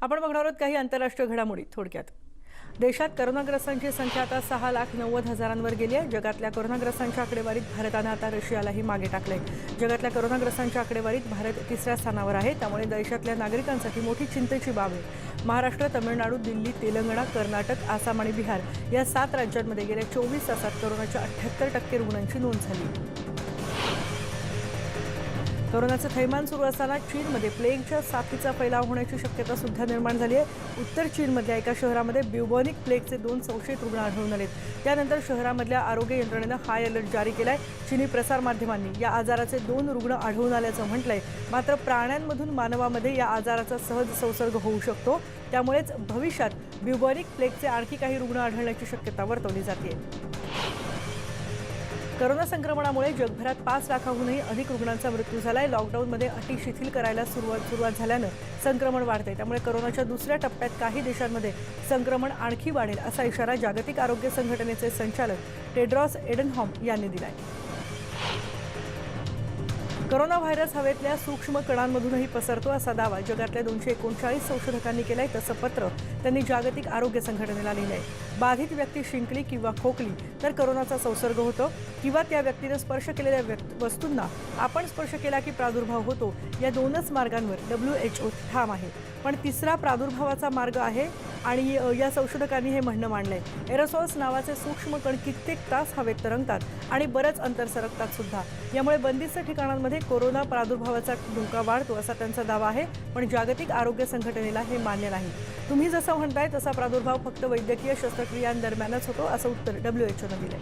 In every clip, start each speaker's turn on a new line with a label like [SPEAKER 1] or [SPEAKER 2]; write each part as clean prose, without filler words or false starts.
[SPEAKER 1] आपण बघणार आहोत काही आंतरराष्ट्रीय घडामोडी थोडक्यात। देशात कोरोनाग्रस्तांची संख्या आता 6,90,000वर गेली आहे। जगातल्या कोरोनाग्रस्तांच्या आकडेवारीत भारताने आता रशियालाही मागे टाकले। जगातल्या कोरोनाग्रस्तांच्या आकडेवारीत भारत तिसऱ्या स्थानावर आहे, त्यामुळे देशातल्या नागरिकांसाठी मोठी चिंतेची बाब आहे। महाराष्ट्र, तमिळनाडू, दिल्ली, तेलंगणा, कर्नाटक, आसाम आणि बिहार या 7 राज्यांमध्ये गेल्या 24 तासात कोरोनाच्या 78% रुग्णांची नोंद झाली। कोरोनाचं थैमान सुरू असताना चीनमध्ये प्लेगच्या साथीचा फैलाव होण्याची शक्यता सुद्धा निर्माण झाली आहे। उत्तर चीनमधल्या एका शहरामध्ये ब्युबॉनिक प्लेगचे 2 संशयित रुग्ण आढळून आलेत। त्यानंतर शहरामधल्या आरोग्य यंत्रणेनं हाय अलर्ट जारी केलाय। चीनी प्रसारमाध्यमांनी या आजाराचे 2 रुग्ण आढळून आल्याचं म्हटलंय। मात्र प्राण्यांमधून मानवामध्ये या आजाराचा सहज संसर्ग होऊ शकतो, त्यामुळेच भविष्यात ब्युबॉनिक प्लेगचे आणखी काही रुग्ण आढळण्याची शक्यता वर्तवली जाते। कोरोना संक्रमणामुळे जगभरात 5 लाखांहूनही अधिक रुग्णांचा मृत्यू झालाय। लॉकडाऊनमध्ये अटी शिथिल करायला सुरुवात झाल्यानं संक्रमण वाढतंय, त्यामुळे कोरोनाच्या दुसऱ्या टप्प्यात काही देशांमध्ये संक्रमण आणखी वाढेल असा इशारा जागतिक आरोग्य संघटनेचे संचालक टेड्रॉस एडनहॉम यांनी दिलाय। कोरोना व्हायरस हवेतल्या सूक्ष्म कणांमधूनही पसरतो असा दावा जगातल्या 239 संशोधकांनी केलाय। तसं पत्र त्यांनी जागतिक आरोग्य संघटनेला लिहिलंय। बाधित व्यक्ती शिंकली किंवा खोकली तर कोरोनाचा संसर्ग होतो, किंवा त्या व्यक्तीने स्पर्श केलेल्या वस्तूंना आपण स्पर्श केला की प्रादुर्भाव होतो। या 2च मार्गांवर WHO ठाम आहे, पण तिसरा प्रादुर्भावाचा मार्ग आहे आणि या संशोधकांनी हे म्हणणं मांडलंय। एरोसॉल्स नावाचे सूक्ष्म कण कित्येक तास हवेत तरंगतात आणि बरंच अंतर सरकतात सुद्धा। यामुळे बंदिस्त ठिकाणांमध्ये कोरोना प्रादुर्भावाचा धोका वाढतो असा त्यांचा दावा आहे, पण जागतिक आरोग्य संघटनेला हे मान्य नाही। तुम्ही जसं म्हणताय तसा प्रादुर्भाव फक्त वैद्यकीय शस्त्रक्रियांदरम्यानच होतो असं उत्तर WHOनं दिलंय।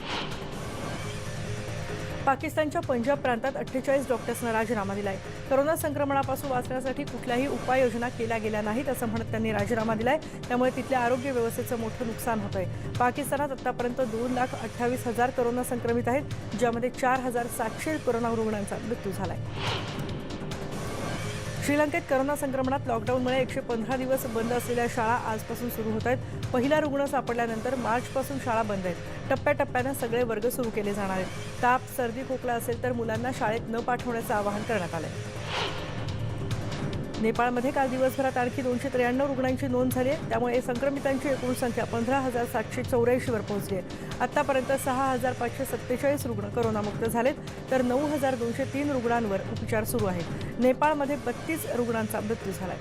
[SPEAKER 1] पाकिस्तानच्या पंजाब प्रांतात 48 डॉक्टर्सना राजीनामा दिलाय। कोरोना संक्रमणापासून वाचण्यासाठी कुठल्याही उपाययोजना केल्या गेल्या नाहीत असं म्हणत त्यांनी राजीनामा दिलाय, त्यामुळे तिथल्या आरोग्य व्यवस्थेचं मोठं नुकसान होतंय। पाकिस्तानात आतापर्यंत 2,28,000 कोरोना संक्रमित आहेत, ज्यामध्ये 4,700 कोरोना रुग्णांचा मृत्यू झालाय। श्रीलंकेत कोरोना संक्रमणात लॉकडाऊनमुळे 115 दिवस बंद असलेल्या शाळा आजपासून सुरू होत आहेत। पहिला रुग्ण सापडल्यानंतर मार्चपासून शाळा बंद आहेत। टप्प्याटप्प्यानं सगळे वर्ग सुरू केले जाणार आहेत। ताप, सर्दी, खोकला असेल तर मुलांना शाळेत न पाठवण्याचं आवाहन करण्यात आलंय। नेपाळमध्ये काल दिवसभरात आणखी 293 रुग्णांची नोंद झाली आहे, त्यामुळे संक्रमितांची एकूण संख्या 15,784 वर पोहोचली आहे। आतापर्यंत 6,547 रुग्ण कोरोनामुक्त झालेत, तर 9,203 रुग्णांवर उपचार सुरू आहेत। नेपाळमध्ये 32 रुग्णांचा मृत्यू झालाय।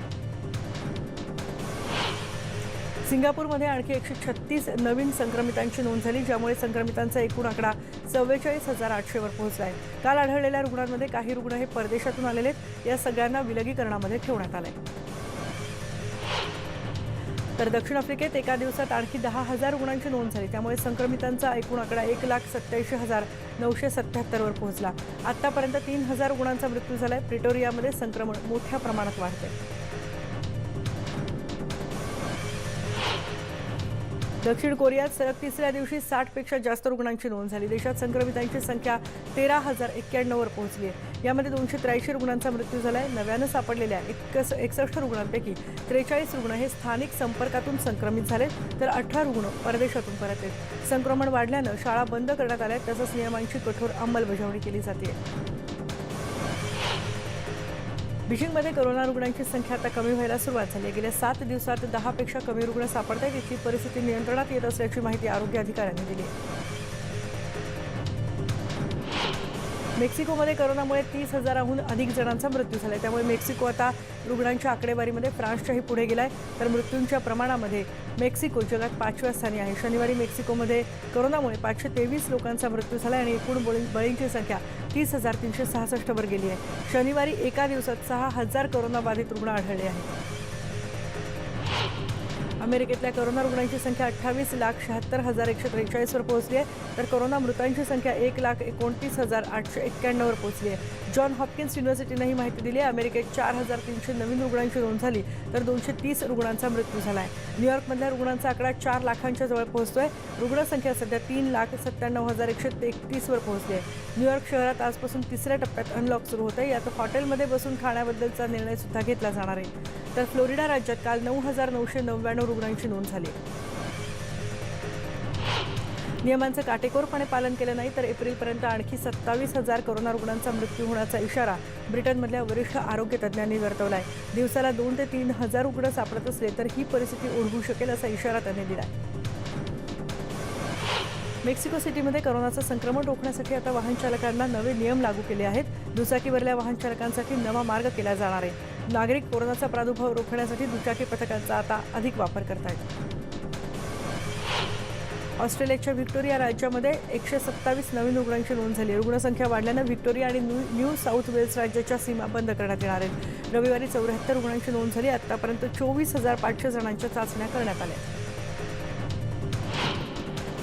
[SPEAKER 1] सिंगापूरमध्ये आणखी 136 नवीन संक्रमितांची नोंद झाली, ज्यामुळे संक्रमितांचा एकूण आकडा 44,800 वर पोहोचला आहे। काल आढळलेल्या रुग्णांमध्ये काही रुग्ण हे परदेशातून आलेले आहेत। या सगळ्यांना विलगीकरणामध्ये ठेवण्यात आलंय। तर दक्षिण आफ्रिकेत एका दिवसात आणखी 10,000 रुग्णांची नोंद झाली, त्यामुळे संक्रमितांचा एकूण आकडा 1,87,977 वर पोहोचला। आतापर्यंत 3,000 रुग्णांचा मृत्यू झालाय। प्रिटोरियामध्ये संक्रमण मोठ्या प्रमाणात वाढतंय। दक्षिण कोरियात सलग तिसऱ्या दिवशी 60 पेक्षा जास्त रुग्णांची नोंद झाली। देशात संक्रमितांची संख्या 13,091 वर पोहोचली आहे। यामध्ये 283 रुग्णांचा मृत्यू झालाय। नव्यानं सापडलेल्या 61 रुग्णांपैकी 43 रुग्ण हे स्थानिक संपर्कातून संक्रमित झाले, तर 18 रुग्ण परदेशातून परत आहेत। संक्रमण वाढल्यानं शाळा बंद करण्यात आल्या, तसंच नियमांची कठोर अंमलबजावणी केली जाते। बीजिंगमध्ये कोरोना रुग्णांची संख्या आता कमी व्हायला सुरुवात झाली आहे। गेल्या 7 दिवसात 10 पेक्षा कमी रुग्ण सापडत आहेत। इथली परिस्थिती नियंत्रणात येत असल्याची माहिती आरोग्य अधिकाऱ्यांनी दिली आहे। मेक्सिकोमध्ये कोरोनामुळे 30,000हून अधिक जणांचा मृत्यू झाला, त्यामुळे मेक्सिको आता रुग्णांच्या आकडेवारीमध्ये फ्रान्सच्याही पुढे गेलाय, तर मृत्यूंच्या प्रमाणामध्ये मेक्सिको जगात 5व्या स्थानी आहे। शनिवारी मेक्सिकोमध्ये कोरोनामुळे 523 लोकांचा मृत्यू झाला आणि एकूण बळींची संख्या 30,366 वर गेली आहे। शनिवारी एका दिवसात 6,000 कोरोनाबाधित रुग्ण आढळले आहेत। अमेरिकेतल्या कोरोना रुग्णांची संख्या 28,76,143 वर पोहोचली आहे, तर कोरोना मृतांची संख्या 1,29,891 वर पोहोचली आहे। जॉन हॉपकिन्स युनिव्हर्सिटीनं ही माहिती दिली आहे। अमेरिकेत 4,300 नवीन रुग्णांची नोंद झाली, तर 230 रुग्णांचा मृत्यू झाला आहे। न्यूयॉर्कमधल्या रुग्णांचा आकडा 4 लाखांच्या जवळ पोहोचतोय। रुग्णसंख्या सध्या 3,97,133 वर पोहोचली आहे। न्यूयॉर्क शहरात आजपासून तिसऱ्या टप्प्यात अनलॉक सुरू होत आहे। यात हॉटेलमध्ये बसून खाण्याबद्दलचा निर्णय सुद्धा घेतला जाणार आहे। तर फ्लोरिडा राज्यात काल 9,999 रुग्णांची नोंद झाली। नियमांचं काटेकोरपणे पालन केलं नाही तर एप्रिलपर्यंत आणखी 27,000 कोरोना रुग्णांचा मृत्यू होण्याचा इशारा ब्रिटनमधल्या वरिष्ठ आरोग्य तज्ज्ञांनी वर्तवला आहे। दिवसाला 2 ते 3 हजार रुग्ण सापडत असले तर ही परिस्थिती ओढवू शकेल असा इशारा त्यांनी दिला आहे। मेक्सिको सिटीमध्ये कोरोनाचं संक्रमण रोखण्यासाठी आता वाहन चालकांना नवे नियम लागू केले आहेत। दुचाकीवरल्या वाहन चालकांसाठी नवा मार्ग केला जाणार आहे। नागरिक कोरोनाचा प्रादुर्भाव रोखण्यासाठी दुचाकी पथकांचा आता अधिक वापर करतायत। ऑस्ट्रेलियाच्या व्हिक्टोरिया राज्यामध्ये 127 नवीन रुग्णांची नोंद झाली। रुग्णसंख्या वाढल्यानं व्हिक्टोरिया आणि न्यू साऊथ वेल्स राज्याच्या सीमा बंद करण्यात येणार आहेत। रविवारी 74 रुग्णांची नोंद झाली। आतापर्यंत 24,500 जणांच्या चाचण्या करण्यात आल्या।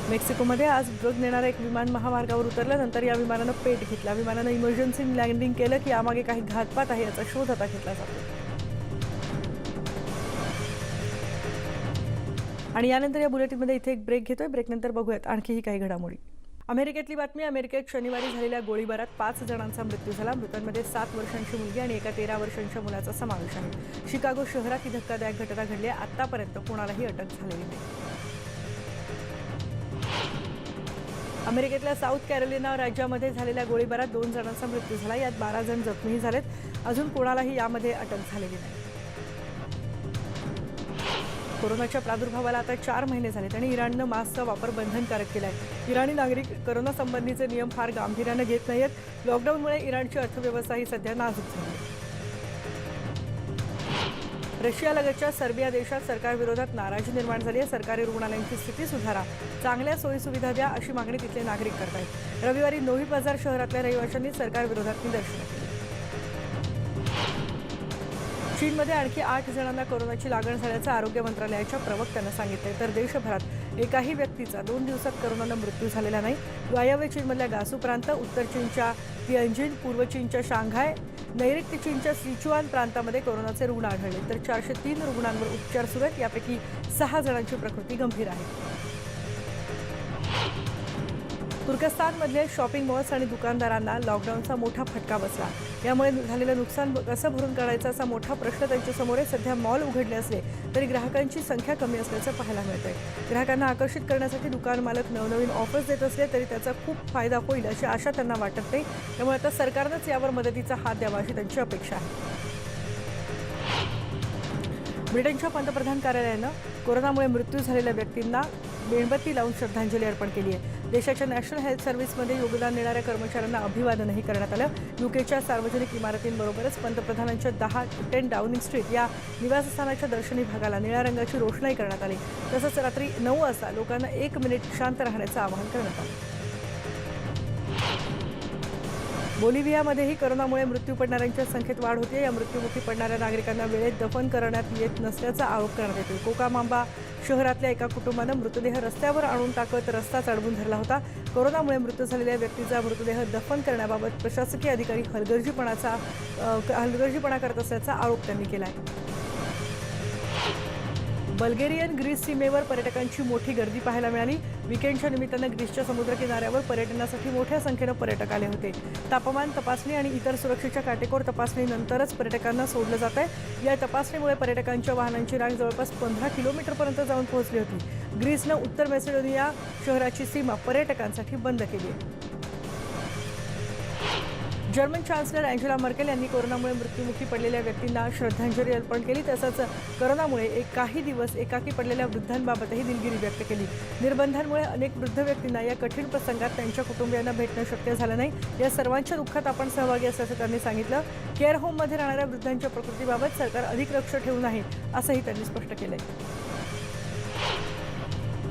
[SPEAKER 1] मेक्सिकोमध्ये आज ड्रग नेणारं एक विमान महामार्गावर उतरल्यानंतर या विमानानं पेट घेतला। विमानानं इमर्जन्सी लँडिंग केलं की यामागे काही घातपात आहे याचा शोध आता घेतला जातो। आणि यानंतर या बुलेटिनमध्ये इथे एक ब्रेक घेतोय। ब्रेकनंतर बघूयात आणखीही काही घडामोडी। अमेरिकेतली बातमी। अमेरिकेत शनिवारी झालेल्या गोळीबारात 5 जणांचा मृत्यू झाला। मृतांमध्ये 7 वर्षांची मुलगी आणि एका 13 वर्षांच्या मुलाचा समावेश आहे। शिकागो शहरात ही धक्कादायक घटना घडली आहे। आतापर्यंत कोणालाही अटक झालेली नाही। अमेरिकेतल्या साऊथ कॅरोलिना राज्यामध्ये झालेल्या गोळीबारात 2 जणांचा मृत्यू झाला। यात 12 जण जखमी झालेत। अजून कोणालाही यामध्ये अटक झालेली नाही। कोरोनाच्या प्रादुर्भावाला आता 4 महिने झालेत आणि इराणनं मास्कचा वापर बंधनकारक केला आहे। इराणी नागरिक कोरोना संबंधीचे नियम फार गांभीर्यानं घेत नाहीत। लॉकडाऊनमुळे इराणची अर्थव्यवस्थाही सध्या नाजूक झाली आहे। रशियालगतच्या सर्बिया देशात सरकारविरोधात नाराजी निर्माण झाली आहे। सरकारी रुग्णालयांची स्थिती सुधारा, चांगल्या सोयीसुविधा द्या अशी मागणी तिथले नागरिक करत आहेत। रविवारी नोव्ही बाजार शहरातल्या रहिवाशांनी सरकारविरोधात निदर्शनं केली। चीनमध्ये आणखी 8 जणांना कोरोनाची लागण झाल्याचं आरोग्य मंत्रालयाच्या प्रवक्त्यानं सांगितलं तर देशभरात एकाही व्यक्तीचा 2 दिवसात कोरोनानं मृत्यू झालेला नाही। वायव्य चीनमधल्या गासू प्रांत, उत्तर चीनच्या तिएनजिन, पूर्व चीनच्या शांघाय, नैऋत्य चीनच्या सिचुआन प्रांतामध्ये कोरोनाचे रुग्ण आढळले तर 403 रुग्णांवर उपचार सुरू आहेत। यापैकी 6 जणांची प्रकृती गंभीर आहे। तुर्कस्तानमधले शॉपिंग मॉल्स आणि दुकानदारांना लॉकडाऊनचा मोठा फटका बसला। यामुळे झालेलं नुकसान कसं भरून काढायचं असा मोठा प्रश्न त्यांच्यासमोर आहे। सध्या मॉल उघडले असले तरी ग्राहकांची संख्या कमी असल्याचं पाहायला मिळतंय। ग्राहकांना आकर्षित करण्यासाठी दुकान मालक नवनवीन ऑफर्स देत असले तरी त्याचा खूप फायदा होईल अशी आशा त्यांना वाटत नाही। त्यामुळे आता सरकारनंच यावर मदतीचा हात द्यावा अशी त्यांची अपेक्षा आहे। ब्रिटनच्या पंतप्रधान कार्यालयानं कोरोनामुळे मृत्यू झालेल्या व्यक्तींना मेणबत्ती लावून श्रद्धांजली अर्पण केली आहे। देशाच्या नॅशनल हेल्थ सर्व्हिसमध्ये योगदान देणाऱ्या कर्मचाऱ्यांना अभिवादनही करण्यात आलं। यूकेच्या सार्वजनिक इमारतींबरोबरच पंतप्रधानांच्या 10 डाउनिंग स्ट्रीट या निवासस्थानाच्या दर्शनी भागाला निळ्या रंगाची रोषणाई करण्यात आली। तसंच रात्री 9 वाजता लोकांना 1 मिनिट शांत राहण्याचं आवाहन करण्यात आलं। बोलिव्हियामध्येही कोरोनामुळे मृत्यू पडणाऱ्यांच्या संख्येत वाढ होते। या मृत्युमुखी पडणाऱ्या नागरिकांना वेळेत दफन करण्यात येत नसल्याचा आरोप करण्यात येतो। कोकामांबा शहरातल्या एका कुटुंबानं मृतदेह रस्त्यावर आणून टाकत रस्ताच अडवून धरला होता। कोरोनामुळे मृत्यू झालेल्या व्यक्तीचा मृतदेह दफन करण्याबाबत प्रशासकीय अधिकारी हलगर्जीपणा करत असल्याचा आरोप त्यांनी केला आहे। बल्गेरियन ग्रीस सीमेवर पर्यटकांची मोठी गर्दी पाहायला मिळाली। वीकेंडच्या निमित्तानं ग्रीसच्या समुद्रकिनाऱ्यावर पर्यटनासाठी मोठ्या संख्येनं पर्यटक आले होते। तापमान तपासणी आणि इतर सुरक्षेच्या काटेकोर तपासणीनंतरच पर्यटकांना सोडलं जात आहे। या तपासणीमुळे पर्यटकांच्या वाहनांची रांग जवळपास 15 किलोमीटरपर्यंत जाऊन पोहोचली होती। ग्रीसनं उत्तर मॅसेडोनिया शहराची सीमा पर्यटकांसाठी बंद केली आहे। जर्मन चान्सलर अँजेला मर्केल यांनी कोरोनामुळे मृत्युमुखी पडलेल्या व्यक्तींना श्रद्धांजली अर्पण केली। तसंच कोरोनामुळे काही दिवस एकाकी पडलेल्या वृद्धांबाबतही दिलगिरी व्यक्त केली। निर्बंधांमुळे अनेक वृद्ध व्यक्तींना या कठीण प्रसंगात त्यांच्या कुटुंबियांना भेटणं शक्य झालं नाही। या सर्वांच्या दुःखात आपण सहभागी असल्याचं त्यांनी सांगितलं। केअर होममध्ये राहणाऱ्या वृद्धांच्या प्रकृतीबाबत सरकार अधिक लक्ष ठेवून आहे असंही त्यांनी स्पष्ट केलंय।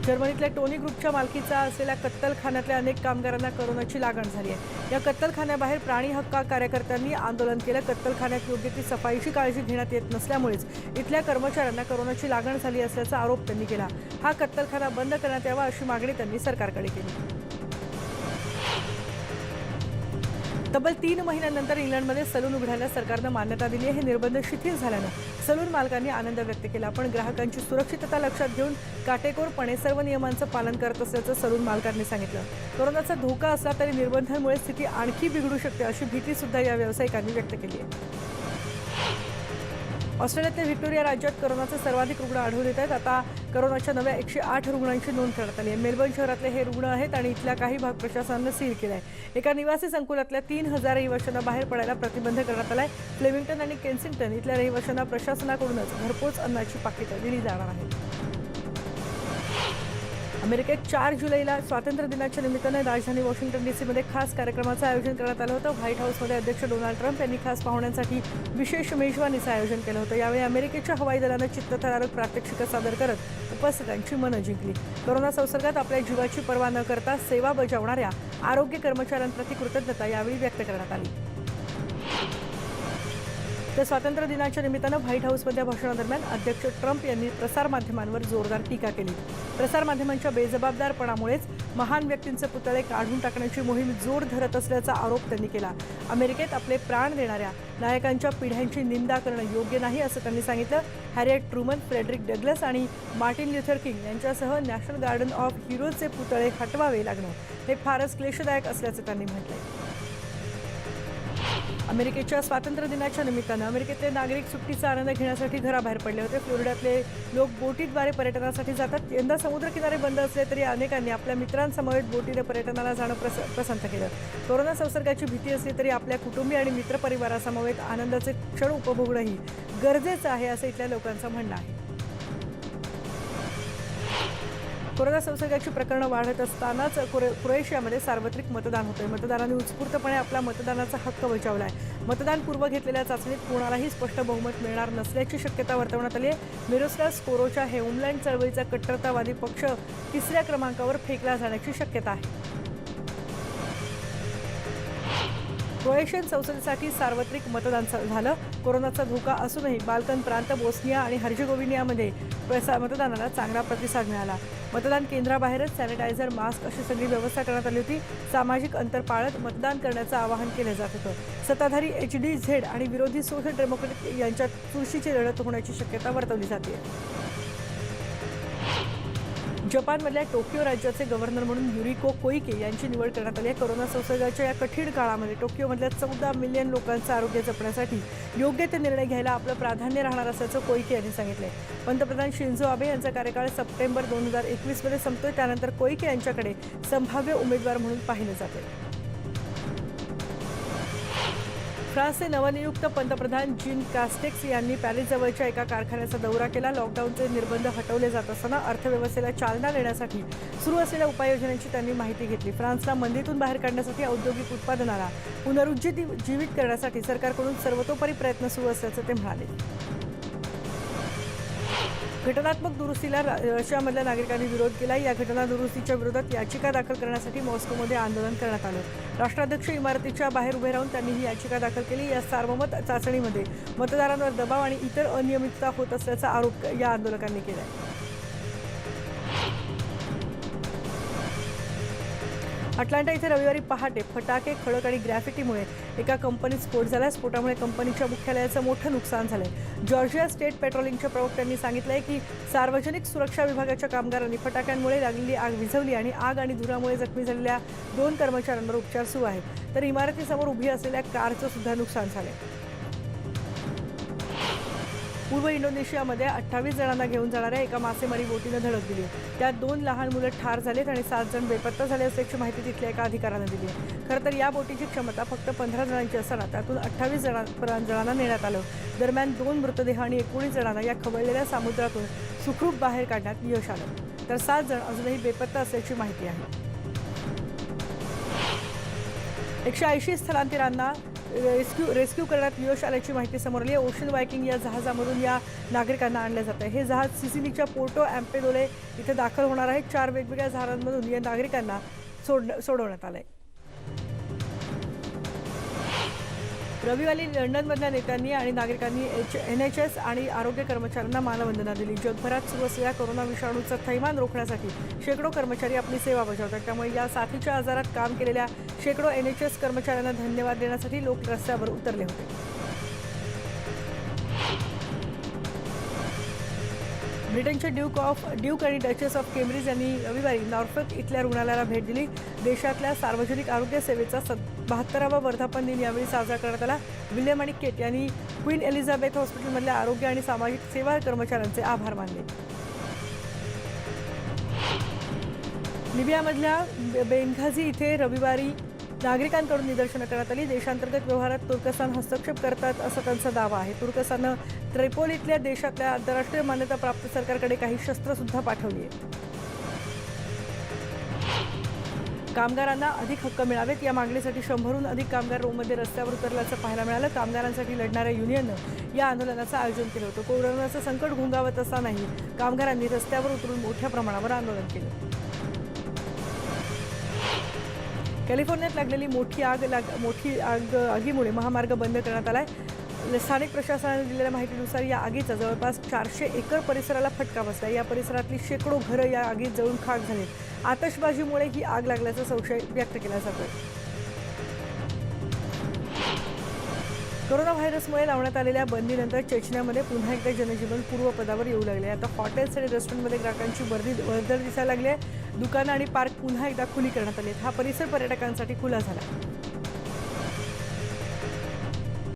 [SPEAKER 1] जर्मनीतल्या टोनी ग्रुपच्या मालकीचा असलेल्या कत्तलखान्यातल्या अनेक कामगारांना कोरोनाची लागण झाली आहे। या कत्तलखान्याबाहेर प्राणी हक्क कार्यकर्त्यांनी आंदोलन केलं। कत्तलखान्यात योग्य ती सफाईची काळजी घेण्यात येत नसल्यामुळेच इथल्या कर्मचाऱ्यांना कोरोनाची लागण झाली असल्याचा आरोप त्यांनी केला। हा कत्तलखाना बंद करण्यात यावा अशी मागणी त्यांनी सरकारकडे केली। तब्बल 3 महिन्यांनंतर इंग्लंडमध्ये सलून उघडायला सरकारनं मान्यता दिली आहे। हे निर्बंध शिथिल झाल्यानं सलून मालकांनी आनंद व्यक्त केला। पण ग्राहकांची सुरक्षितता लक्षात घेऊन काटेकोरपणे सर्व नियमांचं पालन करत असल्याचं सलून मालकांनी सांगितलं। कोरोनाचा धोका असला तरी निर्बंधांमुळे स्थिती आणखी बिघडू शकते अशी भीती सुद्धा या व्यावसायिकांनी व्यक्त केली आहे। ऑस्ट्रेलियातील व्हिक्टोरिया राज्यात करोनाचे सर्वाधिक रुग्ण आढळून येत आहेत. आता करोनाच्या नव्या 108 रुग्णांची नोंद करण्यात आली आहे. मेलबर्न शहरातले हे रुग्ण आहेत आणि इथल्या काही भाग प्रशासनानं सील केला आहे. एका निवासी संकुलातल्या 3000 रहिवाशांना बाहेर पडायला प्रतिबंध करण्यात आला आहे. फ्लेमिंग्टन आणि केन्सिंग्टन इथल्या रहिवाशांना प्रशासनाकडूनच घरपोच अन्नाची पाकिटं दिली जाणार आहेत. अमेरिकेत 4 जुलैला स्वातंत्र्य दिनाच्या निमित्तानं राजधानी वॉशिंग्टन डीसीमध्ये खास कार्यक्रमाचं आयोजन करण्यात आलं होतं. व्हाईट हाऊसमध्ये अध्यक्ष डोनाल्ड ट्रम्प यांनी खास पाहुण्यांसाठी विशेष मेजवानीचं आयोजन केलं होतं. यावेळी अमेरिकेच्या हवाई दलानं चित्तथरारक प्रात्यक्षिकं सादर करत उपस्थितांची मनं जिंकली. कोरोना संसर्गात आपल्या जीवाची पर्वा न करता सेवा बजावणाऱ्या आरोग्य कर्मचाऱ्यांप्रती कृतज्ञता यावेळी व्यक्त करण्यात आली. तर स्वातंत्र्य दिनाच्या निमित्तानं व्हाईट हाऊसमधल्या भाषणादरम्यान अध्यक्ष ट्रम्प यांनी प्रसारमाध्यमांवर जोरदार टीका केली. प्रसारमाध्यमांच्या बेजबाबदारपणामुळेच महान व्यक्तींचे पुतळे काढून टाकण्याची मोहीम जोर धरत असल्याचा आरोप त्यांनी केला. अमेरिकेत आपले प्राण देणाऱ्या नायकांच्या पिढ्यांची निंदा करणं योग्य नाही असं त्यांनी सांगितलं. हॅरिएट ट्रूमन, फ्रेडरिक डग्लस आणि मार्टिन ल्यूथर किंग यांच्यासह नॅशनल गार्डन ऑफ हिरोजचे पुतळे हटवावे लागणं हे फारच क्लेशदायक असल्याचं त्यांनी म्हटलंय. अमेरिकेच्या स्वातंत्र्य दिनाच्या निमित्तानं अमेरिकेतले नागरिक सुट्टीचा आनंद घेण्यासाठी घराबाहेर पडले होते. फ्लोरिडातले लोक बोटीद्वारे पर्यटनासाठी जातात. यंदा समुद्रकिनारे बंद असले तरी अनेकांनी आपल्या मित्रांसमवेत बोटीने पर्यटनाला जाणं पसंत केलं. कोरोना संसर्गाची भीती असली तरी आपल्या कुटुंबीय आणि मित्रपरिवारासमवेत आनंदाचे क्षण उपभोगणंही गरजेचं आहे असं इथल्या लोकांचं म्हणणं आहे. कोरोना संसर्गाची प्रकरणं वाढत असतानाच क्रोएशियामध्ये सार्वत्रिक मतदान होतंय. मतदारांनी उत्स्फूर्तपणे आपला मतदानाचा हक्क बजावला आहे. मतदानपूर्व घेतलेल्या चाचणीत कोणालाही स्पष्ट बहुमत मिळणार नसल्याची शक्यता वर्तवण्यात आली आहे. मिरोस्लाव स्कोरोचा हेमलँड चळवळीचा कट्टरतावादी पक्ष 3ऱ्या क्रमांकावर फेकला जाण्याची शक्यता आहे. क्रोएशियन संसदेसाठी सार्वत्रिक मतदान झालं. कोरोनाचा धोका असूनही बाल्कन प्रांत, बोस्निया आणि हर्जेगोव्हिनियामध्ये मतदानाला चांगला प्रतिसाद मिळाला. मतदान केंद्राबाहेरच सॅनिटायझर, मास्क अशी सगळी व्यवस्था करण्यात आली होती. सामाजिक अंतर पाळत मतदान करण्याचं आवाहन केलं जात होतं. सत्ताधारी HDZ आणि विरोधी सोशल डेमोक्रेटिक यांच्यात चुरशीची लढत होण्याची शक्यता वर्तवली जाते. जपानमधल्या टोकियो राज्याचे गव्हर्नर म्हणून युरिको कोइके यांची निवड करण्यात आली आहे. कोरोना संसर्गाच्या या कठीण काळामध्ये टोकियोमधल्या 14 मिलियन लोकांचं आरोग्य जपण्यासाठी योग्य ते निर्णय घ्यायला आपलं प्राधान्य राहणार असल्याचं कोइके यांनी सांगितलंय. पंतप्रधान शिंझो आबे यांचा कार्यकाळ सप्टेंबर 2021 मध्ये संपतोय. त्यानंतर कोइके यांच्याकडे संभाव्य उमेदवार म्हणून पाहिलं जाते. फ्रान्सचे नवनियुक्त पंतप्रधान जीन कास्टेक्स यांनी पॅरिसजवळच्या एका कारखान्याचा दौरा केला. लॉकडाऊनचे निर्बंध हटवले जात असताना अर्थव्यवस्थेला चालना देण्यासाठी सुरू असलेल्या उपाययोजनांची त्यांनी माहिती घेतली. फ्रान्सला मंदीतून बाहेर काढण्यासाठी औद्योगिक उत्पादनाला पुनरुज्जीवित करण्यासाठी सरकारकडून सर्वतोपरी प्रयत्न सुरू असल्याचं ते म्हणाले. घटनात्मक दुरुस्तीला रशियामधल्या नागरिकांनी विरोध केला. या घटना दुरुस्तीच्या विरोधात याचिका दाखल करण्यासाठी मॉस्कोमध्ये आंदोलन करण्यात आलं. राष्ट्राध्यक्ष इमारतीच्या बाहेर उभे राहून त्यांनी ही याचिका दाखल केली. या सार्वमत चाचणीमध्ये मतदारांवर दबाव आणि इतर अनियमितता होत असल्याचा आरोप या आंदोलकांनी केला आहे. अटलांटा इथे रविवारी पहाटे फटाके, खडक आणि ग्रॅफिटीमुळे एका कंपनीत स्फोट झाला. स्फोटामुळे कंपनीच्या मुख्यालयाचं मोठं नुकसान झालंय. जॉर्जिया स्टेट पेट्रोलिंगच्या प्रवक्त्यांनी सांगितलंय की सार्वजनिक सुरक्षा विभागाच्या कामगारांनी फटाक्यांमुळे लागलेली आग विझवली आणि आग आणि धुरामुळे जखमी झालेल्या 2 कर्मचाऱ्यांवर उपचार सुरू आहेत. तर इमारतीसमोर उभी असलेल्या कारचं सुद्धा नुकसान झालंय. पूर्व इंडोनेशियामध्ये 28 जणांना घेऊन जाणाऱ्या एका मासेमारी बोटीनं धडक दिली. त्यात 2 लहान मुलं ठार झालेत आणि 7 जण बेपत्ता झाले असल्याची माहिती तिथल्या एका अधिकाऱ्यानं दिली आहे. खरं तर या बोटीची क्षमता फक्त 15 जणांची असताना त्यातून 28 जणांना नेण्यात आलं. दरम्यान 2 मृतदेह आणि 19 जणांना या खवळलेल्या समुद्रातून सुखरूप बाहेर काढण्यात यश आलं. तर 7 जण अजूनही बेपत्ता असल्याची माहिती आहे. 180 स्थलांतरांना रेस्क्यू करण्यात यश आल्याची माहिती समोर आली आहे. ओशन वायकिंग या जहाजामधून या नागरिकांना आणलं जातं. हे जहाज सिसिलीच्या पोर्टो एम्पेडोले इथे दाखल होणार आहे. 4 वेगवेगळ्या जहाजांमधून या नागरिकांना सोडवण्यात आलंय. रविवारी लंडनमधल्या नेत्यांनी आणि नागरिकांनी NHS आणि आरोग्य कर्मचाऱ्यांना मानवंदना दिली. जगभरात सुरू असलेल्या कोरोना विषाणूचं थैमान रोखण्यासाठी शेकडो कर्मचारी आपली सेवा बजावतात. त्यामुळे या साथीच्या आजारात काम केलेल्या शेकडो NHS कर्मचाऱ्यांना धन्यवाद देण्यासाठी लोक रस्त्यावर उतरले होते. ब्रिटनचे ड्यूक आणि डचेस ऑफ केम्ब्रिज यांनी रविवारी नॉर्फोक इथल्या रुग्णालयाला भेट दिली. देशातल्या सार्वजनिक आरोग्य सेवेचा 72वा वर्धापन दिन यावेळी साजरा करण्यात आला। विल्यम आणि केट यांनी क्वीन एलिझाबेथ हॉस्पिटलमधल्या आरोग्य आणि सामाजिक सेवा कर्मचाऱ्यांचे आभार मानले। लिबियामधल्या बेनघाझी इथे रविवारी नागरिकांकडून निदर्शनं करण्यात आली। देशांतर्गत व्यवहारात तुर्कस्तान हस्तक्षेप करतात असा त्यांचा दावा आहे। तुर्कस्ताननं त्रिपोलीतल्या देशातल्या आंतरराष्ट्रीय मान्यताप्राप्त सरकारकडे काही शस्त्र सुद्धा पाठवली आहेत। कामगारांना अधिक हक्क मिळावेत या मागणीसाठी 100हून अधिक कामगार रोममध्ये रस्त्यावर उतरल्याचं पाहायला मिळालं। कामगारांसाठी लढणाऱ्या युनियननं या आंदोलनाचं आयोजन केलं होतं। कोरोनाचं संकट घुंगावत असतानाही कामगारांनी रस्त्यावर उतरून मोठ्या प्रमाणावर आंदोलन केलं। कॅलिफोर्नियात लागलेली मोठी आगीमुळे महामार्ग बंद करण्यात आलाय। स्थानिक प्रशासनाने दिलेल्या माहितीनुसार या आगीचा जवळपास 400 एकर परिसराला फटका बसला। या परिसरातली शेकडो घरं या आगीत जळून खाक झालीत। आतषबाजीमुळे ही आग लागल्याचा संशय व्यक्त केला जातोय। कोरोना व्हायरसमुळे लावण्यात आलेल्या बंदीनंतर चेचन्यामध्ये पुन्हा एकदा जनजीवन पूर्वपदावर येऊ लागले। आता हॉटेल्स आणि रेस्टॉरंटमध्ये ग्राहकांची वर्दळ दिसायला लागली आहे। दुकानं आणि पार्क पुन्हा एकदा खुली करण्यात आली आहेत। हा परिसर पर्यटकांसाठी खुला झाला।